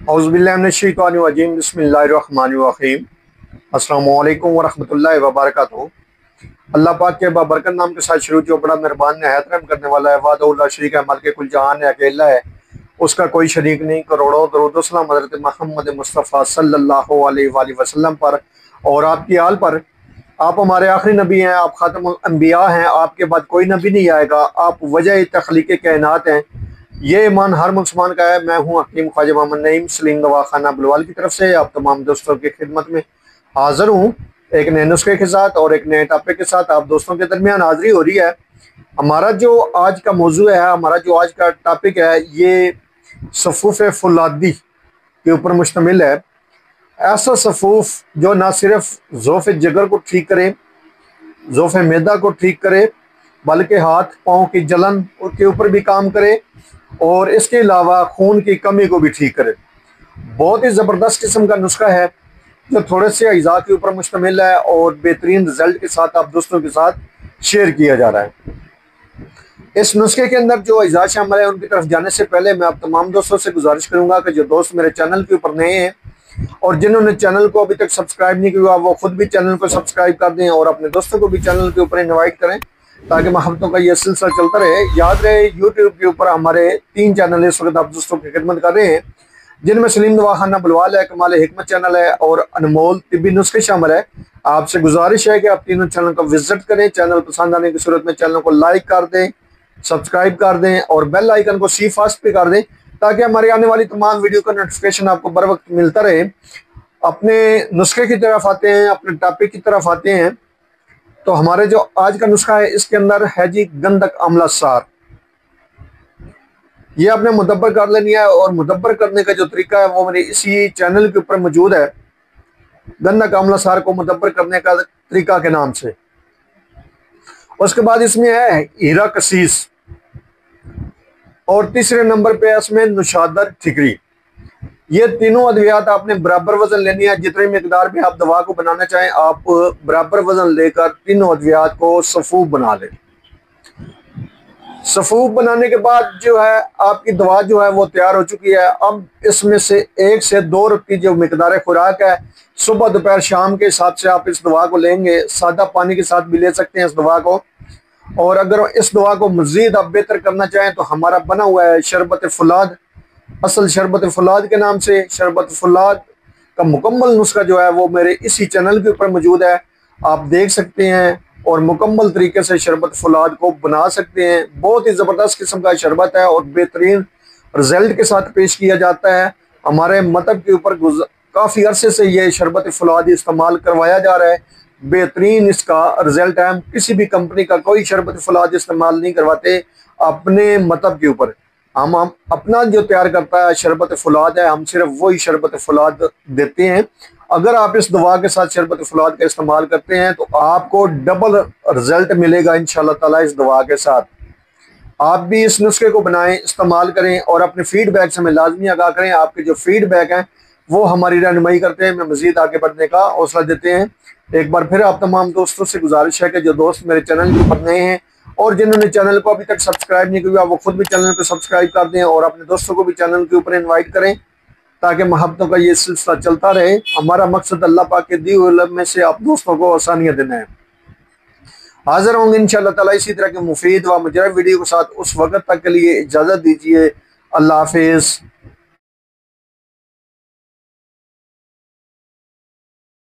औज़ुबिल्लाहिमिनश्शैतानिर्रजीम बिस्मिल्लाहिर्रहमानिर्रहीम। अस्सलामु अलैकुम वरहमतुल्लाहि वबरकातुहू। अल्लाह पाक के बाबरकत नाम के साथ शुरू जो बड़ा मेहरबान निहायत रहम करने वाला है, वाहदहु ला शरीक है, मालिक कुल जहान है, अकेला है, उसका कोई शरीक नहीं। करोड़ों दरूद व सलाम हज़रत मोहम्मद मुस्तफ़ा सल्लल्लाहु अलैहि वसल्लम पर और आपकी आल पर। आप हमारे आखिरी नबी हैं, आप खातमुल अंबिया हैं, आपके बाद कोई नबी नहीं आएगा, आप वजह तख्लीक़ कायनात हैं। ये ईमान हर मुसलमान का है। मैं हूँ हकीम ख्वाजा मोहम्मद नईम सलीम दवाखाना बुलवाल की तरफ से आप तमाम दोस्तों की खिदमत में हाजिर हूँ, एक नए नुस्खे के साथ और एक नए टॉपिक के साथ आप दोस्तों के दरमियान हाजिरी हो रही है। हमारा जो आज का मौजू है, हमारा जो आज का टॉपिक है, ये सफ़ूफ़ फुलादी के ऊपर मुश्तमिल है। ऐसा सफ़ूफ जो ना सिर्फ ज़ोफ़ जिगर को ठीक करे, ज़ोफ़ मैदा को ठीक करे, बल्कि हाथ पाँव की जलन के ऊपर भी काम करे और इसके अलावा खून की कमी को भी ठीक करे। बहुत ही ज़बरदस्त किस्म का नुस्खा है जो थोड़े से अज़ा के ऊपर मुश्तमिल है और बेहतरीन रिजल्ट के साथ आप दोस्तों के साथ शेयर किया जा रहा है। इस नुस्खे के अंदर जो अज़ा शामिल है, उनकी तरफ जाने से पहले मैं आप तमाम दोस्तों से गुजारिश करूँगा कि जो दोस्त मेरे चैनल के ऊपर नए हैं और जिन्होंने चैनल को अभी तक सब्सक्राइब नहीं किया, वो खुद भी चैनल को सब्सक्राइब कर दें और अपने दोस्तों को भी चैनल के ऊपर इनवाइट करें ताकि मोहब्बतों का ये सिलसिला चलता रहे। याद रहे, यूट्यूब के ऊपर हमारे 3 चैनल इस वक्त आप दोस्तों की खिदमत कर रहे हैं, जिनमें सलीम दवाखाना बुलवाल है, कमाल हिकमत चैनल है और अनमोल तिब्बी नुस्खे शामिल है। आपसे गुजारिश है कि आप तीनों चैनल को विजिट करें। चैनल पसंद आने की सूरत में चैनल को लाइक कर दें, सब्सक्राइब कर दें और बेल आइकन को सी फास्ट पे कर दें ताकि हमारी आने वाली तमाम वीडियो का नोटिफिकेशन आपको बर वक्त मिलता रहे। अपने नुस्खे की तरफ आते हैं, अपने टॉपिक की तरफ आते हैं। तो हमारे जो आज का नुस्खा है, इसके अंदर है जी गंधक आंवला सार। ये आपने मुदब्बर कर लेनी है और मुदब्बर करने का जो तरीका है वो मेरे इसी चैनल के ऊपर मौजूद है, गंधक आंवला सार को मुदब्बर करने का तरीका के नाम से। उसके बाद इसमें है हीरा कसीस और तीसरे नंबर पे इसमें नुशादर ठिकरी। ये तीनों अद्वियात आपने बराबर वजन लेनी है। जितनी मिकदार में आप दवा को बनाना चाहें, आप बराबर वजन लेकर तीनों अद्वियात को सफूफ बना लें। सफूफ बनाने के बाद जो है आपकी दवा जो है वो तैयार हो चुकी है। अब इसमें से 1 से 2 रत्ती जो मिकदार खुराक है, सुबह दोपहर शाम के हिसाब से आप इस दवा को लेंगे। सादा पानी के साथ भी ले सकते हैं इस दवा को। और अगर इस दवा को मजीद आप बेहतर करना चाहें तो हमारा बना हुआ है शरबत फुलाद, असल शरबत फुलाद के नाम से। शरबत फुलाद का मुकम्मल नुस्खा जो है वो मेरे इसी चैनल के ऊपर मौजूद है, आप देख सकते हैं और मुकम्मल तरीके से शरबत फुलाद को बना सकते हैं। बहुत ही ज़बरदस्त किस्म का शरबत है और बेहतरीन रिजल्ट के साथ पेश किया जाता है। हमारे मतलब के ऊपर काफ़ी अरसे से ये शरबत फुलाद इस्तेमाल करवाया जा रहा है। बेहतरीन इसका रिजल्ट है। हम किसी भी कंपनी का कोई शरबत फुलाद इस्तेमाल नहीं करवाते अपने मतलब के ऊपर। हम अपना जो तैयार करता है शरबत फुलाद है, हम सिर्फ वही शरबत फुलाद देते हैं। अगर आप इस दवा के साथ शरबत फुलाद का इस्तेमाल करते हैं तो आपको डबल रिजल्ट मिलेगा इंशाल्लाह ताला इस दवा के साथ। आप भी इस नुस्खे को बनाएं, इस्तेमाल करें और अपने फीडबैक से हमें लाजमी आगाह करें। आपके जो फीडबैक हैं वो हमारी रहनुमाई करते हैं, हमें मजीद आगे बढ़ने का हौसला देते हैं। एक बार फिर आप तमाम दोस्तों से गुजारिश है कि जो दोस्त मेरे चैनल के ऊपर नए हैं और जिन्होंने चैनल को अभी तक सब्सक्राइब नहीं किया, वो खुद भी चैनल को सब्सक्राइब कर दें और अपने दोस्तों को भी चैनल के ऊपर इनवाइट करें ताकि मोहब्बतों का ये सिलसिला चलता रहे। हमारा मकसद अल्लाह पाक के दिए हुए इल्म में से आप दोस्तों को आसानियाँ देना है। हाजिर होंगे इंशाअल्लाह ताला इसी तरह के मुफीद व मुजरब वीडियो के साथ। उस वक्त तक के लिए इजाज़त दीजिए। अल्लाह हाफिज़।